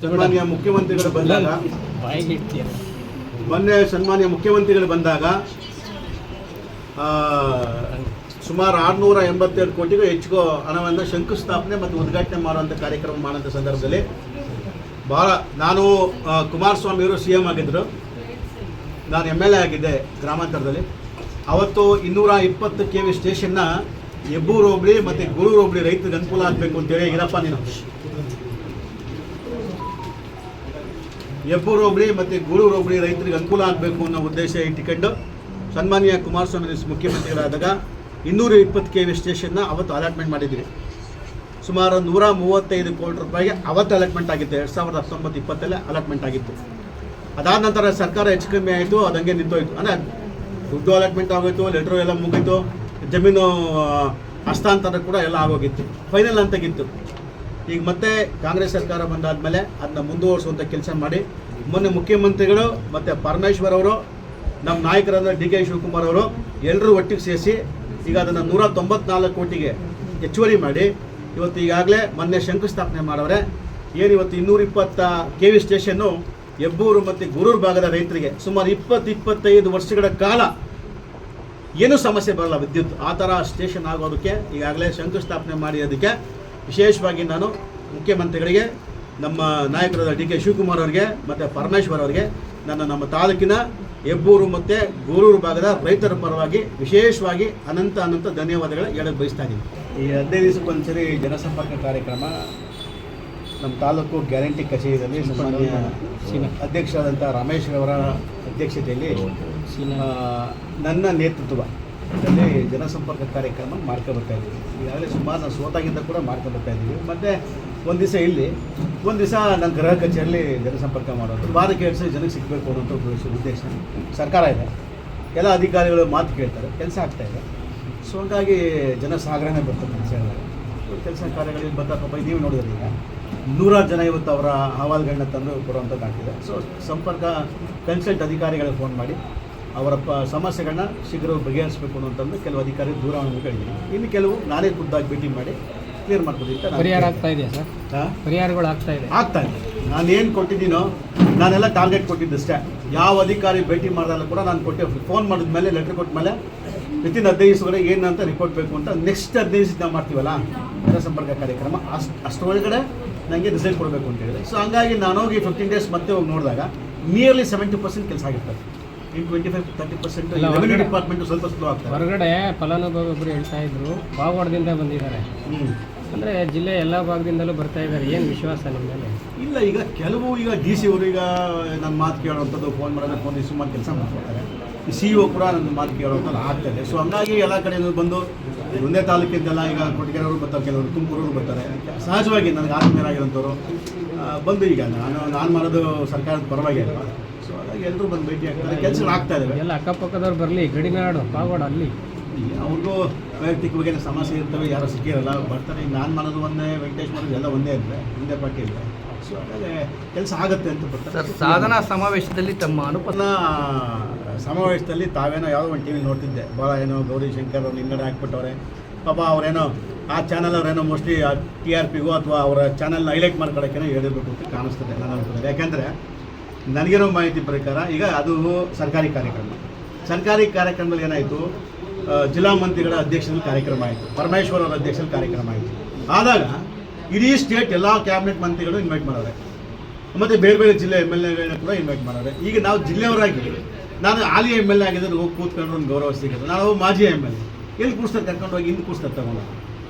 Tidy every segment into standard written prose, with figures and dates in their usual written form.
ಸನ್ಮಾನ್ಯ ಮುಖ್ಯಮಂತ್ರಿಗಳು ಬಂದಾಗ ಮೊನ್ನೆ ಸನ್ಮಾನ್ಯ ಮುಖ್ಯಮಂತ್ರಿಗಳು ಬಂದಾಗ ಸುಮಾರು 682 ಕೋಟಿಗೂ ಹೆಚ್ಚಿಗೂ ಹಣವನ್ನು ಶಂಕುಸ್ಥಾಪನೆ ಮತ್ತು ಉದ್ಘಾಟನೆ ಮಾಡುವಂಥ ಕಾರ್ಯಕ್ರಮ ಮಾಡುವಂಥ ಸಂದರ್ಭದಲ್ಲಿ ಭಾಳ ನಾನು ಕುಮಾರಸ್ವಾಮಿಯವರು CM ಆಗಿದ್ದರು, ನಾನು MLA ಆಗಿದ್ದೆ ಗ್ರಾಮಾಂತರದಲ್ಲಿ. ಅವತ್ತು 220 KV ಸ್ಟೇಷನ್ನ ಹೆಬ್ಬೂರು ಹೋಬಳಿ ಮತ್ತು ಗೂಳೂರು ಹೋಬಳಿ ರೈತರಿಗೆ ಅನುಕೂಲ ಆಗಬೇಕು ಅಂತೇಳಿ ಇರಪ್ಪ ನೀನು ಹೆಬ್ಬೂರು ಹೋಬಳಿ ಮತ್ತು ಗೂಳೂರು ಹೋಬಳಿ ರೈತರಿಗೆ ಅನುಕೂಲ ಆಗಬೇಕು ಅನ್ನೋ ಉದ್ದೇಶ ಇಟ್ಟುಕೊಂಡು ಸನ್ಮಾನ್ಯ ಕುಮಾರಸ್ವಾಮಿ ಮುಖ್ಯಮಂತ್ರಿಗಳಾದಾಗ 220 KV ಸ್ಟೇಷನ್ನ ಅವತ್ತು ಅಲಾಟ್ಮೆಂಟ್ ಮಾಡಿದ್ದೀವಿ. ಸುಮಾರು 135 ಕೋಟಿ ರೂಪಾಯಿಗೆ ಅವತ್ತು ಅಲಾಟ್ಮೆಂಟ್ ಆಗಿತ್ತು. 2019-20 ಅಲಾಟ್ಮೆಂಟ್ ಆಗಿತ್ತು. ಅದಾದ ನಂತರ ಸರ್ಕಾರ ಹೆಚ್ಚು ಕಮ್ಮಿ ಆಯಿತು, ಅದು ಹಂಗೆ ನಿಂತೋಯ್ತು. ಅಂದರೆ ದುಡ್ಡು ಅಲಾಟ್ಮೆಂಟ್ ಆಗೋಯ್ತು, ಲೆಟ್ರು ಎಲ್ಲ ಮುಗೀತು, ಜಮೀನು ಹಸ್ತಾಂತರ ಕೂಡ ಎಲ್ಲ ಆಗೋಗಿತ್ತು, ಫೈನಲ್ ಅಂತಾಗಿತ್ತು. ಈಗ ಮತ್ತೆ ಕಾಂಗ್ರೆಸ್ ಸರ್ಕಾರ ಬಂದಾದಮೇಲೆ ಅದನ್ನ ಮುಂದುವರಿಸುವಂಥ ಕೆಲಸ ಮಾಡಿ ಮೊನ್ನೆ ಮುಖ್ಯಮಂತ್ರಿಗಳು ಮತ್ತು ಪರಮೇಶ್ವರ್ ಅವರು, ನಮ್ಮ ನಾಯಕರಾದ DK ಶಿವಕುಮಾರ್ ಅವರು ಎಲ್ಲರೂ ಒಟ್ಟಿಗೆ ಸೇರಿಸಿ ಈಗ ಅದನ್ನು 194 ಕೋಟಿಗೆ ಹೆಚ್ಚುವರಿ ಮಾಡಿ ಇವತ್ತು ಈಗಾಗಲೇ ಮೊನ್ನೆ ಶಂಕುಸ್ಥಾಪನೆ ಮಾಡವ್ರೆ. ಏನು ಇವತ್ತು 220 KV ಸ್ಟೇಷನ್ನು ಹೆಬ್ಬೂರು ಮತ್ತು ಗೂಳೂರು ಭಾಗದ ರೈತರಿಗೆ ಸುಮಾರು 20-25 ವರ್ಷಗಳ ಕಾಲ ಏನೂ ಸಮಸ್ಯೆ ಬರಲ್ಲ ವಿದ್ಯುತ್, ಆ ಥರ ಸ್ಟೇಷನ್ ಆಗೋದಕ್ಕೆ ಈಗಾಗಲೇ ಶಂಕುಸ್ಥಾಪನೆ ಮಾಡಿ ಅದಕ್ಕೆ ವಿಶೇಷವಾಗಿ ನಾನು ಮುಖ್ಯಮಂತ್ರಿಗಳಿಗೆ, ನಮ್ಮ ನಾಯಕರಾದ DK ಶಿವಕುಮಾರ್ ಅವರಿಗೆ ಮತ್ತು ಪರಮೇಶ್ವರ್ ಅವರಿಗೆ ನಮ್ಮ ತಾಲೂಕಿನ ಹೆಬ್ಬೂರು ಮತ್ತು ಗೂಳೂರು ಭಾಗದ ರೈತರ ಪರವಾಗಿ ವಿಶೇಷವಾಗಿ ಅನಂತ ಧನ್ಯವಾದಗಳು ಹೇಳಕ್ಕೆ ಬಯಸ್ತಾ ಇದ್ದೀನಿ. ಈ 15 ದಿವಸಕ್ಕೊಂದ್ಸರಿ ಜನಸಂಪರ್ಕ ಕಾರ್ಯಕ್ರಮ ನಮ್ಮ ತಾಲೂಕು ಗ್ಯಾರಂಟಿ ಕಚೇರಿಯಲ್ಲಿ ಸನ್ಮಾನ್ಯ ಅಧ್ಯಕ್ಷರಾದಂಥ ರಮೇಶ್ ಅವರ ಅಧ್ಯಕ್ಷತೆಯಲ್ಲಿ ನನ್ನ ನೇತೃತ್ವದಲ್ಲಿ ಜನಸಂಪರ್ಕ ಕಾರ್ಯಕ್ರಮ ಮಾಡ್ಕೊಬರ್ತಾ ಇದ್ದೀವಿ. ಈಗಾಗಲೇ ಸುಮಾರು ನಾವು ಸೋತಾಗಿಂದ ಕೂಡ ಮಾಡ್ಕೊಬರ್ತಾ ಇದ್ದೀವಿ. ಮತ್ತು ಒಂದು ದಿವಸ ಇಲ್ಲಿ, ಒಂದು ದಿವಸ ನನ್ನ ಗೃಹ ಕಚೇರಿಯಲ್ಲಿ ಜನಸಂಪರ್ಕ ಮಾಡೋದು, ವಾರಕ್ಕೆ 2 ಸಲ ಜನಕ್ಕೆ ಸಿಗಬೇಕು ಅನ್ನೋಂಥ ಉದ್ದೇಶ ಸರ್ಕಾರ ಇದೆ. ಎಲ್ಲ ಅಧಿಕಾರಿಗಳು ಮಾತು ಕೇಳ್ತಾರೆ, ಕೆಲಸ ಆಗ್ತಾಯಿದೆ. ಸೊ ಹಂಗಾಗಿ ಜನಸಾಗರನೇ ಬರ್ತದೆ ಕೆಲಸ ಕಾರ್ಯಗಳಲ್ಲಿ ಬರ್ತಾ ನೀವು ನೋಡಿದ್ರೆ ಈಗ 100 ಜನ ಇವತ್ತು ಅವರ ಅಹವಾಲುಗಳನ್ನ ತಂದು ಕೊಡುವಂಥದ್ದಾಗ್ತಿದೆ. ಸೊ ಸಂಪರ್ಕ ಕನ್ಸಲ್ಟ್ ಅಧಿಕಾರಿಗಳಿಗೆ ಫೋನ್ ಮಾಡಿ ಅವರ ಸಮಸ್ಯೆಗಳನ್ನ ಶೀಘ್ರ ಬಗೆಹರಿಸಬೇಕು ಅನ್ನೋಂಥದ್ದು ಕೆಲವು ಅಧಿಕಾರಿಗಳು ದೂರವಾಣಿ ಹೇಳಿದ್ದೀನಿ. ಇನ್ನು ಕೆಲವು ನಾನೇ ಖುದ್ದಾಗಿ ಭೇಟಿ ಮಾಡಿ ಕ್ಲಿಯರ್ ಮಾಡ್ಬೋದು ಅಂತ. ಪರಿಹಾರ ಆಗ್ತಾ ಇದೆಯಾ ಸರ್? ಪರಿಹಾರಗಳು ಆಗ್ತಾ ಇದೆ. ನಾನೇನು ಕೊಟ್ಟಿದ್ದೀನೋ ನಾನೆಲ್ಲ ಟಾರ್ಗೆಟ್ ಕೊಟ್ಟಿದ್ದಷ್ಟೇ. ಯಾವ ಅಧಿಕಾರಿ ಭೇಟಿ ಮಾಡಿದಾಗಲೂ ಕೂಡ ನಾನು ಕೊಟ್ಟೆ. ಫೋನ್ ಮಾಡಿದ ಮೇಲೆ, ಲೆಟ್ರ್ ಕೊಟ್ಟ ಮೇಲೆ ವಿತಿನ್ 15 ದಿವಸಗಳಿಗೆ ಏನು ಅಂತ ರಿಪೋರ್ಟ್ ಬೇಕು ಅಂತ ನೆಕ್ಸ್ಟ್ 15 ದಿವಸ ನಾವು ಮಾಡ್ತೀವಲ್ಲ ಜನಸಂಪರ್ಕ ಕಾರ್ಯಕ್ರಮ, ಅಷ್ಟರೊಳಗಡೆ ನನಗೆ ರಿಸಲ್ಟ್ ಕೊಡಬೇಕು ಅಂತ ಹೇಳಿದೆ. ಸೊ ಹಂಗಾಗಿ ನಾನು ಹೋಗಿ 15 ಡೇಸ್ ಮತ್ತೆ ಹೋಗಿ ನೋಡಿದಾಗ ನಿಯರ್ಲಿ 70% ಕೆಲಸ ಆಗಿರ್ತದೆ. ಇನ್ನು 25-30% ರೆವಿನ್ಯೂ ಡಿಪಾರ್ಟ್ಮೆಂಟು ಸ್ವಲ್ಪ ಸ್ಲೋ ಆಗ್ತದೆ. ಹೊರಗಡೆ ಫಲಾನುಭವಿ ಒಬ್ಬರು ಹೇಳ್ತಾ ಇದ್ರು ಬಾಗವಾಡದಿಂದ ಬಂದಿದ್ದಾರೆ, ಅಂದರೆ ಜಿಲ್ಲೆ ಎಲ್ಲ ಭಾಗದಿಂದಲೂ ಬರ್ತಾ ಇದ್ದಾರೆ. ಏನು ವಿಶ್ವಾಸ ನಿಮ್ಮ ಮೇಲೆ? ಇಲ್ಲ, ಈಗ ಕೆಲವು ಈಗ DC ಅವರು ಈಗ ನನ್ನ ಮಾತು ಕೇಳೋವಂಥದ್ದು, ಫೋನ್ ಮಾಡೋದು, ಫೋನ್ ಸುಮಾರು ಕೆಲಸ ಮಾಡ್ಕೊಳ್ತಾರೆ. ಈ CEO ಕೂಡ ನನ್ನ ಮಾತು ಕೇಳೋವಂಥದ್ದು ಆಗ್ತಾಯಿದೆ. ಸೊ ಹಂಗಾಗಿ ಎಲ್ಲ ಕಡೆಯೂ ಬಂದು ಒಂದೇ ತಾಲೂಕಿಂದೆಲ್ಲ ಈಗ ಕೊಟ್ಟಿಗೆರವರು ಬರ್ತಾರೆ, ಕೆಲವರು ತುಮಕೂರವರು ಬರ್ತಾರೆ. ಸಹಜವಾಗಿ ನನಗೆ ಆತ್ಮೀಯರಾಗಿರೋಂಥವ್ರು ಬಂದು ಈಗ ನಾನು ಮಾಡೋದು ಸರ್ಕಾರದ ಪರವಾಗಿ ಅಲ್ವಾ. ಸೊ ಹಾಗಾಗಿ ಎಲ್ಲರೂ ಬಂದು ಭೇಟಿ ಆಗ್ತಾರೆ, ಕೆಲಸಗಳು ಆಗ್ತಾ ಇದ್ದಾವೆ. ಎಲ್ಲ ಅಕ್ಕಪಕ್ಕದವ್ರು ಬರಲಿ, ಗಡಿನಾಡು ಪಾಗೋಡ ಅಲ್ಲಿ ಅವ್ರಿಗೂ ವೈಯಕ್ತಿಕವಾಗಿ ಸಮಸ್ಯೆ ಇರ್ತವೆ, ಯಾರು ಸಿಕ್ಕಿರಲ್ಲ, ಬರ್ತಾರೆ. ಈಗ ನಾನು ಮಾಡೋದು ಒಂದೇ, ವೆಂಕಟೇಶ್ ಮಾಡೋದು ಎಲ್ಲ ಒಂದೇ ಇರ್ತದೆ, ಒಂದೇ ಪಾರ್ಟಿ ಇದೆ. ಸೊ ಹಾಗಾಗಿ ಕೆಲಸ ಆಗುತ್ತೆ ಅಂತ ಬರ್ತಾರೆ. ಸಾಧನಾ ಸಮಾವೇಶದಲ್ಲಿ ತಮ್ಮ ಅನುಪನ್ನ ಸಮಾವೇಶದಲ್ಲಿ ತಾವೇನೋ ಯಾವುದೋ ಒಂದು TV ನೋಡ್ತಿದ್ದೆ, ಭಾಳ ಏನೋ ಗೌರಿ ಶಂಕರ್ ಅವ್ರು ಹಿಂಗಡೆ ಹಾಕ್ಬಿಟ್ಟವ್ರೆ ಪಾಪ. ಅವರೇನೋ ಆ ಚಾನಲ್ ಅವರೇನೋ ಮೋಸ್ಟ್ಲಿ TRPಗೂ ಅಥವಾ ಅವರ ಚಾನಲ್ನ ಹೈಲೈಟ್ ಮಾಡ್ಕೊಳ್ಳೋಕ್ಕೇನೋ ಹೇಳಿರ್ಬೇಕು ಅಂತ ಕಾಣಿಸ್ತದೆ ನಾನು ಅನ್ಕೊಂಡೆ. ಯಾಕೆಂದರೆ ನನಗಿರೋ ಮಾಹಿತಿ ಪ್ರಕಾರ ಈಗ ಅದು ಸರ್ಕಾರಿ ಕಾರ್ಯಕ್ರಮದಲ್ಲಿ ಏನಾಯಿತು, ಜಿಲ್ಲಾ ಮಂತ್ರಿಗಳ ಅಧ್ಯಕ್ಷರಲ್ಲಿ ಕಾರ್ಯಕ್ರಮ ಆಯಿತು, ಪರಮೇಶ್ವರ್ ಅವರ ಅಧ್ಯಕ್ಷರಲ್ಲಿ ಕಾರ್ಯಕ್ರಮ ಆಯಿತು. ಆದಾಗ ಇಡೀ ಸ್ಟೇಟ್ ಎಲ್ಲ ಕ್ಯಾಬಿನೆಟ್ ಮಂತ್ರಿಗಳು ಇನ್ವೈಟ್ ಮಾಡೋರೆ, ಮತ್ತು ಬೇರೆ ಜಿಲ್ಲೆ MLAಗಳನ್ನ ಕೂಡ ಇನ್ವೈಟ್ ಮಾಡೋರೆ. ಈಗ ನಾವು ಜಿಲ್ಲೆಯವರಾಗಿ, ನಾನು ಹಾಲಿ MLA ಆಗಿದ್ದರೆ ಹೋಗಿ ಕೂತ್ಕೊಂಡ್ರೆ ಒಂದು ಗೌರವ ಸಿಗುತ್ತೆ. ನಾವು ಮಾಜಿ MLA ಎಲ್ಲಿ ಕೂರಿಸ್ತಾರೆ, ಕರ್ಕೊಂಡು ಹೋಗಿ ಹಿಂದೆ ಕೂರಿಸ್ತಾರೆ ತಗೊಂಡು.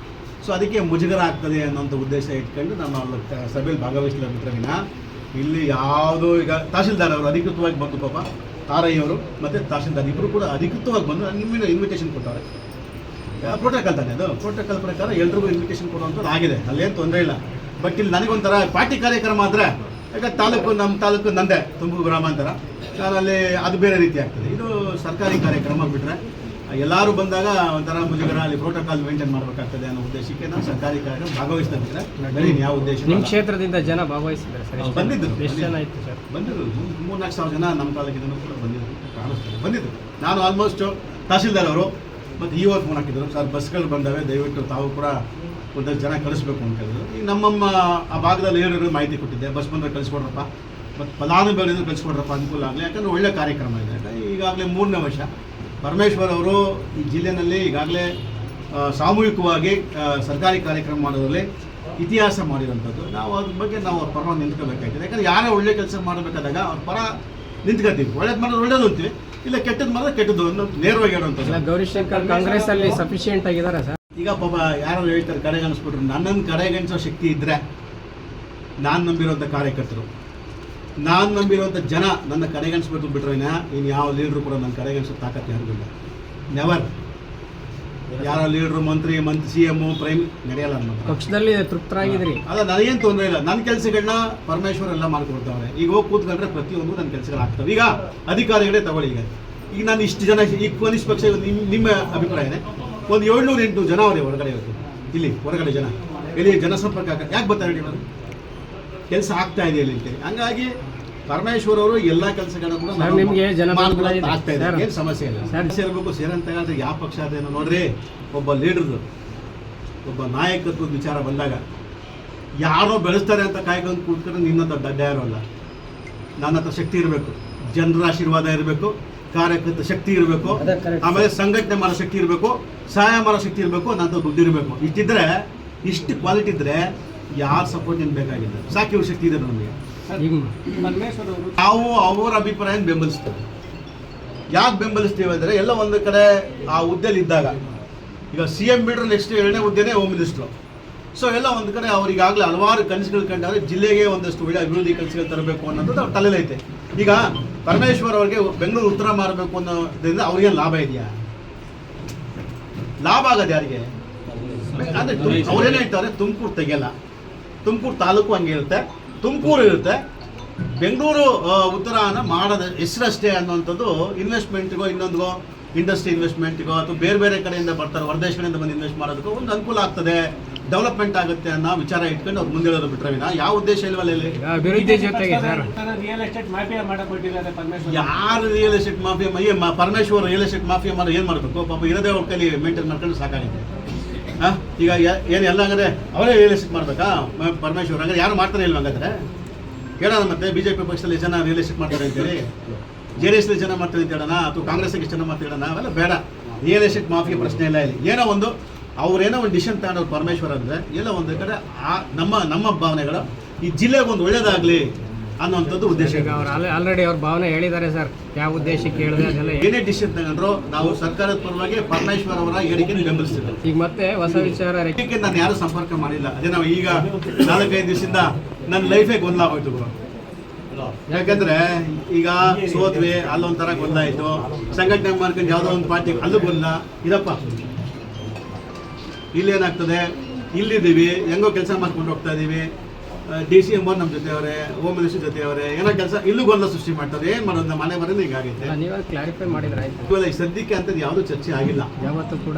ಸೊ ಅದಕ್ಕೆ ಮುಜುಗರ ಆಗ್ತದೆ ಅನ್ನೋಂಥ ಉದ್ದೇಶ ಇಟ್ಕೊಂಡು ನಾನು ಅಲ್ಲಿ ಸಭೆಯಲ್ಲಿ ಭಾಗವಹಿಸಲಿಲ್ಲ ಬಿಟ್ಟರೆ ಇಲ್ಲಿ ಯಾವುದೋ ಈಗ ತಹಶೀಲ್ದಾರ್ ಅವರು ಅಧಿಕೃತವಾಗಿ ಬಂದು ಪಾಪ ತಾರಯ್ಯವರು ಮತ್ತು ತಹಶೀಲ್ದಾರ್ ಇಬ್ಬರು ಕೂಡ ಅಧಿಕೃತವಾಗಿ ಬಂದು ನಿಮಗೆ ಇನ್ವಿಟೇಷನ್ ಕೊಟ್ಟವ್ರೆ. ಪ್ರೋಟೋಕಾಲ್ ತಾನೆ ಅದು, ಪ್ರೋಟೋಕಾಲ್ ಪ್ರಕಾರ ಎಲ್ರಿಗೂ ಇನ್ವಿಟೇಷನ್ ಕೊಡುವಂಥದ್ದು ಆಗಿದೆ, ಅಲ್ಲೇನು ತೊಂದರೆ ಇಲ್ಲ. ಬಟ್ ಇಲ್ಲಿ ನನಗೊಂಥರ ಪಾರ್ಟಿ ಕಾರ್ಯಕ್ರಮ ಆದರೆ, ಯಾಕೆ ನಮ್ಮ ತಾಲೂಕು ನಂದೇ ತುಮಕೂರು ಗ್ರಾಮಾಂತರ, ನಾನಲ್ಲಿ ಅದು ಬೇರೆ ರೀತಿ ಆಗ್ತದೆ. ಇದು ಸರ್ಕಾರಿ ಕಾರ್ಯಕ್ರಮ ಬಿಟ್ಟರೆ ಎಲ್ಲರೂ ಬಂದಾಗ ಒಂಥರ ಮುಜುಗರ, ಅಲ್ಲಿ ಪ್ರೋಟೋಕಾಲ್ ಮೇಂಟೈನ್ ಮಾಡಬೇಕಾಗ್ತದೆ ಅನ್ನೋ ಉದ್ದೇಶಕ್ಕೆ ನಾವು ಸರ್ಕಾರಿ ಕಾರ್ಯಕ್ರಮ ಭಾಗವಹಿಸ್ತಾ ಇದ್ದರೆ ಬೇರೆ ಯಾವ ಉದ್ದೇಶ. ನಿಮ್ಮ ಕ್ಷೇತ್ರದಿಂದ ಜನ ಭಾಗವಹಿಸಿದ್ದಾರೆ ಸರ್? ಬಂದಿದ್ದರು. ಎಷ್ಟು ಜನ ಇತ್ತು ಸರ್? ಬಂದಿದ್ರು 3-4 ಸಾವಿರ ಜನ ನಮ್ಮ ತಾಲೂಕಿನೂ ಕೂಡ ಬಂದಿದ್ರು. ನಾನು ಆಲ್ಮೋಸ್ಟ್ ತಹಶೀಲ್ದಾರ್ ಅವರು ಮತ್ತು EO ಫೋನ್ ಹಾಕಿದ್ರು, ಸರ್ ಬಸ್ಗಳು ಬಂದವೆ, ದಯವಿಟ್ಟು ತಾವು ಕೂಡ ಒಂದಷ್ಟು ಜನ ಕಳಿಸ್ಬೇಕು ಅಂತ ಹೇಳಿದ್ರು. ಈಗ ನಮ್ಮಮ್ಮ ಆ ಭಾಗದಲ್ಲಿ ಹೇಳಿದ್ರು ಮಾಹಿತಿ ಕೊಟ್ಟಿದ್ದೆ, ಬಸ್ ಬಂದರೆ ಕಳಿಸ್ಕೊಡ್ರಪ್ಪ, ಮತ್ತು ಫಲಾನುಭವಿಗಳಿಂದ ಕಳಿಸ್ಕೊಡ್ರಪ್ಪ, ಅನುಕೂಲ ಆಗಲಿ. ಯಾಕಂದರೆ ಒಳ್ಳೆ ಕಾರ್ಯಕ್ರಮ ಇದೆ. ಈಗಾಗಲೇ 3ನೇ ವರ್ಷ ಪರಮೇಶ್ವರ್ ಅವರು ಈ ಜಿಲ್ಲೆಯಲ್ಲಿ ಈಗಾಗಲೇ ಸಾಮೂಹಿಕವಾಗಿ ಸರ್ಕಾರಿ ಕಾರ್ಯಕ್ರಮ ಮಾಡೋದ್ರಲ್ಲಿ ಇತಿಹಾಸ ಮಾಡಿರೋಂಥದ್ದು. ನಾವು ಅದ್ರ ಬಗ್ಗೆ ನಾವು ಅವ್ರ ಪರ ನಿಂತ್ಕೋಬೇಕಾಗಿದೆ. ಯಾಕಂದರೆ ಯಾರೇ ಒಳ್ಳೆ ಕೆಲಸ ಮಾಡಬೇಕಾದಾಗ ಅವ್ರ ಪರ ನಿಂತ್ಕೊತೀವಿ. ಒಳ್ಳೇದು ಮಾಡೋದು ಒಳ್ಳೇದು ಅಂತೀವಿ, ಇಲ್ಲ ಕೆಟ್ಟದ್ದು ಮಾಡಿದ್ರೆ ಕೆಟ್ಟದ್ದು ಅನ್ನೋ ನೇರವಾಗಿ ಹೇಳುವಂಥದ್ದು. ಗೌರಿಶಂಕರ್ ಕಾಂಗ್ರೆಸ್ ಅಲ್ಲಿ ಸಫಿಷಿಯೆಂಟ್ ಆಗಿದ್ದಾರೆ ಸರ್. ಈಗ ಪಾಪ ಯಾರು ಹೇಳ್ತಾರೆ ಕಡೆಗಣಿಸ್ಬಿಟ್ರು. ನನ್ನನ್ನು ಕಡೆಗಣಿಸೋ ಶಕ್ತಿ ಇದ್ದರೆ ನಾನು ನಂಬಿರೋಂಥ ಕಾರ್ಯಕರ್ತರು, ನಾನು ನಂಬಿರುವಂಥ ಜನ ನನ್ನ ಕಡೆಗಣಿಸ್ಬೇಕು ಬಿಟ್ರೆ ಇನ್ನು ಯಾವ ಲೀಡ್ರು ಕೂಡ ನನ್ನ ಕಡೆಗಣಿಸೋ ತಾಕತ್ತು ಯಾರಿಗಿಲ್ಲ. ನೆವರ್. ಯಾರೋ ಲೀಡ್ರು, ಮಂತ್ರಿ CM ಪ್ರೈಮ್ ನಡೆಯಲ್ಲ ಅನ್ನೋದು. ಪಕ್ಷದಲ್ಲಿ ತೃಪ್ತರಾಗಿದ್ರಿ? ಅಲ್ಲ, ನನಗೇನು ತೊಂದರೆ ಇಲ್ಲ. ನನ್ನ ಕೆಲಸಗಳನ್ನ ಪರಮೇಶ್ವರ್ ಎಲ್ಲ ಮಾಡ್ಕೊಡ್ತಾವ್ರೆ. ಈಗ ಹೋಗಿ ಕೂತ್ಕೊಂಡ್ರೆ ಪ್ರತಿಯೊಂದು ನನ್ನ ಕೆಲಸಗಳಾಗ್ತವೆ. ಈಗ ಅಧಿಕಾರಿಗಳೇ ತಗೊಳ್ಳಿ. ಈಗ ನಾನು ಇಷ್ಟು ಜನ, ಈಗ ಕನಿಷ್ಠ ಪಕ್ಷ ನಿಮ್ಮ ಅಭಿಪ್ರಾಯನೇ ಒಂದು 700-800 ಜನ ಅವರೇ ಹೊರಗಡೆ ಇರುತ್ತೆ. ಇಲ್ಲಿ ಹೊರಗಡೆ ಜನ ಎಲ್ಲಿ ಜನಸಂಪರ್ಕ ಯಾಕೆ ಬರ್ತಾರೆ ಹೇಳಿ? ಅವರು ಕೆಲಸ ಆಗ್ತಾ ಇದೆ ಇಲ್ಲಿ ಅಂತೇಳಿ. ಹಂಗಾಗಿ ಪರಮೇಶ್ವರ್ ಅವರು ಎಲ್ಲ ಕೆಲಸಗಳನ್ನ ಕೂಡ ನಿಮಗೆ ಆಗ್ತಾ ಇದೆ. ಏನು ಸಮಸ್ಯೆ ಇಲ್ಲ. ಸೇರಬೇಕು ಸೇರಂತ ಹೇಳಿದ್ರೆ ಯಾವ ಪಕ್ಷ ಅದೇನೋ ನೋಡ್ರಿ. ಒಬ್ಬ ಲೀಡರ್ದು, ಒಬ್ಬ ನಾಯಕತ್ವದ ವಿಚಾರ ಬಂದಾಗ ಯಾರೋ ಬೆಳೆಸ್ತಾರೆ ಅಂತ ಕಾಯ್ಕೊಂಡು ಕೂತ್ಕೊಂಡ್ರೆ ನಿನ್ನಂತ ದಡ್ಡ ಯಾರು ಅಲ್ಲ. ನನ್ನ ಹತ್ರ ಶಕ್ತಿ ಇರಬೇಕು, ಜನರ ಆಶೀರ್ವಾದ ಇರಬೇಕು, ಕಾರ್ಯಕರ್ತ ಶಕ್ತಿ ಇರಬೇಕು, ಆಮೇಲೆ ಸಂಘಟನೆ ಮಾಡೋ ಶಕ್ತಿ ಇರಬೇಕು, ಸಹಾಯ ಮಾಡೋ ಶಕ್ತಿ ಇರಬೇಕು, ನನ್ನ ದುಡ್ಡು ಇರಬೇಕು. ಇಷ್ಟಿದ್ರೆ, ಇಷ್ಟು ಕ್ವಾಲಿಟಿ ಇದ್ದರೆ ಯಾರು ಸಪೋರ್ಟ್ ನಿಮ್ಗೆ ಬೇಕಾಗಿಲ್ಲ. ಸಾಕು ಇವ್ರ ಶಕ್ತಿ ಇದೆ ನಮಗೆ. ನಾವು ಅವರ ಅಭಿಪ್ರಾಯ ಬೆಂಬಲಿಸ್ತೇವೆ. ಯಾಕೆ ಬೆಂಬಲಿಸ್ತೀವಿ ಅಂದರೆ ಎಲ್ಲ ಒಂದು ಕಡೆ ಆ ಹುದ್ದೆಲಿ ಇದ್ದಾಗ, ಈಗ CM ಬಿಟ್ರೆ ನೆಕ್ಸ್ಟ್ 2ನೇ ಹುದ್ದೆನೇ ಹೋಮ್ ಮಿನಿಸ್ಟ್ರು. ಸೊ ಎಲ್ಲ ಒಂದು ಕಡೆ ಅವ್ರಿಗಾಗಲೇ ಹಲವಾರು ಕನಸುಗಳು ಕಂಡಾದ್ರೆ ಜಿಲ್ಲೆಗೆ ಒಂದಷ್ಟು ಒಳ್ಳೆ ಅಭಿವೃದ್ಧಿ ಕೆಲಸಗಳು ತರಬೇಕು ಅನ್ನೋದು ಅವ್ರ ತಲೆಯಲ್ಲೈತೆ. ಈಗ ಪರಮೇಶ್ವರ್ ಅವ್ರಿಗೆ ಬೆಂಗಳೂರು ಉತ್ತರ ಮಾಡಬೇಕು ಅನ್ನೋದ್ರಿಂದ ಅವ್ರಿಗೇನು ಲಾಭ ಇದೆಯಾ? ಲಾಭ ಆಗೋದು ಯಾರಿಗೆ? ಅಂದರೆ ಅವ್ರೇನು ಹೇಳ್ತಾರೆ, ತುಮಕೂರು ತೆಗೆಯಲ್ಲ, ತುಮಕೂರು ತಾಲೂಕು ಹಂಗೆ ಇರುತ್ತೆ, ತುಮಕೂರು ಇರುತ್ತೆ, ಬೆಂಗಳೂರು ಉತ್ತರನ ಮಾಡೋದ ಹೆಸರಷ್ಟೇ ಅನ್ನೋಂಥದ್ದು. ಇನ್ವೆಸ್ಟ್ಮೆಂಟ್ಗೋ ಇನ್ನೊಂದಿಗೋ ಇಂಡಸ್ಟ್ರಿ ಇನ್ವೆಸ್ಟ್ಮೆಂಟ್ಗೋ ಅಥವಾ ಬೇರೆ ಬೇರೆ ಕಡೆಯಿಂದ ಬರ್ತಾರೆ, ಹೊರದೇಶಗಳಿಂದ ಬಂದು ಇನ್ವೆಸ್ಟ್ ಮಾಡೋದಕ್ಕೂ ಒಂದು ಅನುಕೂಲ ಆಗ್ತದೆ, ಡೆವಲಪ್ಮೆಂಟ್ ಆಗುತ್ತೆ ಅನ್ನೋ ವಿಚಾರ ಇಟ್ಕೊಂಡು ಅವ್ರು ಮುಂದೆ ಹೇಳೋದು ಬಿಟ್ರೆ ಯಾವ ಉದ್ದೇಶ ಇಲ್ವಲ್ಲ ಇಲ್ಲಿ. ಅಭಿವೃದ್ಧಿ ಜೊತೆಗೆ ರಿಯಲ್ ಎಸ್ಟೇಟ್ ಮಾಫಿಯಾ ಮಾಡಕೊಟ್ಟಿದ್ದಾರೆ ಪರಮೇಶ್ವರ್. ಯಾರು real estate mafia? Parameshwar real estate mafia ಮಾಡೋ ಏನು ಮಾಡಬೇಕು? ಪಾಪ ಇರೋದೇ ಅವ್ರ ಕೈಲಿ ಮೇಂಟೈನ್ ಮಾಡ್ಕೊಂಡು ಸಾಕಾಗಿದೆ. ಈಗ ಏನು ಎಲ್ಲ ಹಂಗಾದ್ರೆ ಅವರೇ ರಿಯಲ್ ಎಸ್ಟೇಟ್ ಮಾಡಬೇಕಾ ಪರಮೇಶ್ವರ್? ಹಂಗಾರೆ ಯಾರು ಮಾಡ್ತಾನೆ ಇಲ್ವ? ಹಂಗಾದ್ರೆ ಕೇಳೋಣ. ಮತ್ತೆ BJP ಪಕ್ಷದಲ್ಲಿ ಜನ ರಿಯಲ್ ಎಸ್ಟೇಟ್ ಮಾಡ್ತಾರೆ ಅಂತೇಳಿ, JDS ಜನ ಮಾಡ್ತಾರೆ ಅಂತ ಹೇಳೋಣ, ಅಥವಾ ಕಾಂಗ್ರೆಸ್ಗೆ ಜನ ಮಾಡ್ತಾ ಹೇಳೋಣ? ಅವೆಲ್ಲ ಬೇಡ. ರಿಯಲ್ ಎಸ್ಟೇಟ್ ಮಾಫಿಯಾ ಪ್ರಶ್ನೆ ಇಲ್ಲ ಇಲ್ಲಿ. ಏನೋ ಒಂದು ಅವ್ರೇನೋ ಒಂದು ಡಿಸಿಷನ್ ತಗೊಂಡವ್ರು ಪರಮೇಶ್ವರ್ ಅಂದರೆ ಎಲ್ಲ ಒಂದು ಕಡೆ ನಮ್ಮ ಭಾವನೆಗಳು ಈ ಜಿಲ್ಲೆಗೆ ಒಂದು ಒಳ್ಳೇದಾಗಲಿ ಅನ್ನೋಂಥದ್ದು ಉದ್ದೇಶ. ಆಲ್ರೆಡಿ ಅವ್ರ ಭಾವನೆ ಹೇಳಿದ್ದಾರೆ ಸರ್, ಯಾವ ಉದ್ದೇಶಕ್ಕೆ ಹೇಳಿದ್ರೆ ಅದೆಲ್ಲ. ಏನೇ ಡಿಸಿಷನ್ ತಗೊಂಡ್ರು ನಾವು ಸರ್ಕಾರದ ಪರವಾಗಿ ಪರಮೇಶ್ವರ್ ಅವರ ಹೇಳಿಕೆಯನ್ನು ಬೆಂಬಲಿಸ್ತೀವಿ. ಈಗ ಮತ್ತೆ ಹೊಸ ವಿಚಾರ ನಾನು ಯಾರು ಸಂಪರ್ಕ ಮಾಡಿಲ್ಲ. ಅದೇ ನಾವು ಈಗ 4-5 ದಿವಸದಿಂದ ನನ್ನ ಲೈಫೇ ಗೊಂದಲ ಆಗೋಯ್ತು ಗುರು. ಯಾಕಂದ್ರೆ ಈಗ ಸೋತ್ವಿ, ಅಲ್ಲೊಂಥರ ಗೊಂದಲ ಆಯಿತು, ಸಂಘಟನೆ ಮಾಡ್ಕೊಂಡು ಯಾವುದೋ ಒಂದು ಪಾರ್ಟಿ ಅಲ್ಲೂ ಗೊಂದಲ ಇದಪ್ಪ. ಇಲ್ಲೇನಾಗ್ತದೆ, ಇಲ್ಲಿದ್ದೀವಿ, ಹೆಂಗೋ ಕೆಲಸ ಮಾಡ್ಕೊಂಡು ಹೋಗ್ತಾ ಇದ್ದೀವಿ, DCM ನಮ್ಮ ಜೊತೆ ಅವರೇ, ಹೋಮ್ ಮಿನಿಸ್ಟರ್ ಜೊತೆ ಅವರೇ, ಏನೋ ಕೆಲಸ ಇಲ್ಲೂ ಗೊಂದಲ ಸೃಷ್ಟಿ ಮಾಡ್ತಾರೆ. ಏನು ಮಾಡೋದು? ನಮ್ಮ ಮನೆ ಬರೋದು ಹೀಗಾಗೈತೆ. ನೀವು ಕ್ಲಾರಿಫೈ ಮಾಡಿದ್ರೆ ಆಯ್ತು. ಇವಾಗ ಸದ್ಯಕ್ಕೆ ಅಂತದ್ದು ಯಾವುದೂ ಚರ್ಚೆ ಆಗಿಲ್ಲ. ಯಾವತ್ತೂ ಕೂಡ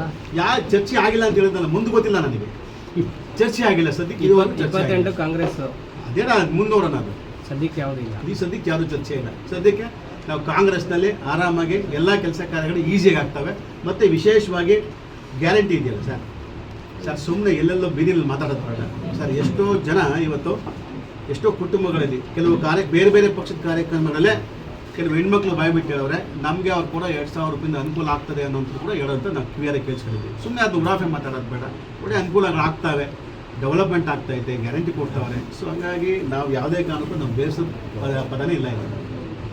ಚರ್ಚೆ ಆಗಿಲ್ಲ ಅಂತ ಹೇಳಿದ್ನಲ್ಲ, ಮುಂದೆ ಗೊತ್ತಿಲ್ಲ ನನಗೆ. ಚರ್ಚೆ ಆಗಿಲ್ಲ ಸದ್ಯಕ್ಕೆ. 28 ಕಾಂಗ್ರೆಸ್ ಅದೇನ ಮುಂದೋಡೋಣ. ಅದು ಸದ್ಯಕ್ಕೆ ಯಾವುದೂ ಇಲ್ಲ. ಈ ಸದ್ಯಕ್ಕೆ ಯಾವುದೂ ಚರ್ಚೆ ಇಲ್ಲ. ಸದ್ಯಕ್ಕೆ ನಾವು ಕಾಂಗ್ರೆಸ್ನಲ್ಲಿ ಆರಾಮಾಗಿ ಎಲ್ಲ ಕೆಲಸ ಕಾರ್ಯಗಳು ಈಸಿಯಾಗಿ ಆಗ್ತವೆ. ಮತ್ತು ವಿಶೇಷವಾಗಿ ಗ್ಯಾರಂಟಿ ಇದೆಯಲ್ಲ ಸರ್, ಸುಮ್ಮನೆ ಎಲ್ಲೆಲ್ಲೋ ಬೀದಿಯಲ್ಲಿ ಮಾತಾಡೋದು ಬೇಡ ಸರ್. ಎಷ್ಟೋ ಜನ ಇವತ್ತು, ಎಷ್ಟೋ ಕುಟುಂಬಗಳಲ್ಲಿ ಕೆಲವು ಬೇರೆ ಬೇರೆ ಪಕ್ಷದ ಕಾರ್ಯಕ್ರಮಗಳಲ್ಲೇ ಕೆಲವು ಹೆಣ್ಮಕ್ಳು ಬಾಯ್ಬಿಟ್ಟು ಹೇಳೋರೆ, ನಮಗೆ ಅವ್ರು ಕೂಡ 2,000 ರೂಪಾಯಿಂದ ಅನುಕೂಲ ಆಗ್ತದೆ ಅನ್ನೋಂಥದ್ದು ಕೂಡ ಹೇಳೋಂಥ ನಾವು ಕ್ಲಿಯರಾಗಿ ಕೇಳಿಸ್ಕೊಂಡಿದ್ದೀವಿ. ಸುಮ್ಮನೆ ಅದು ಉಡಾಫೆ ಮಾತಾಡೋದು ಬೇಡ. ಒಳ್ಳೆ ಅನುಕೂಲಗಳಾಗ್ತವೆ, ಡೆವಲಪ್ಮೆಂಟ್ ಆಗ್ತಾಯಿದೆ, ಗ್ಯಾರಂಟಿ ಕೊಡ್ತಾವ್ರೆ. ಸೊ ಹಂಗಾಗಿ ನಾವು ಯಾವುದೇ ಕಾರಣಕ್ಕೂ ನಾವು ಬೇಸದ ಪದನೇ ಇಲ್ಲ.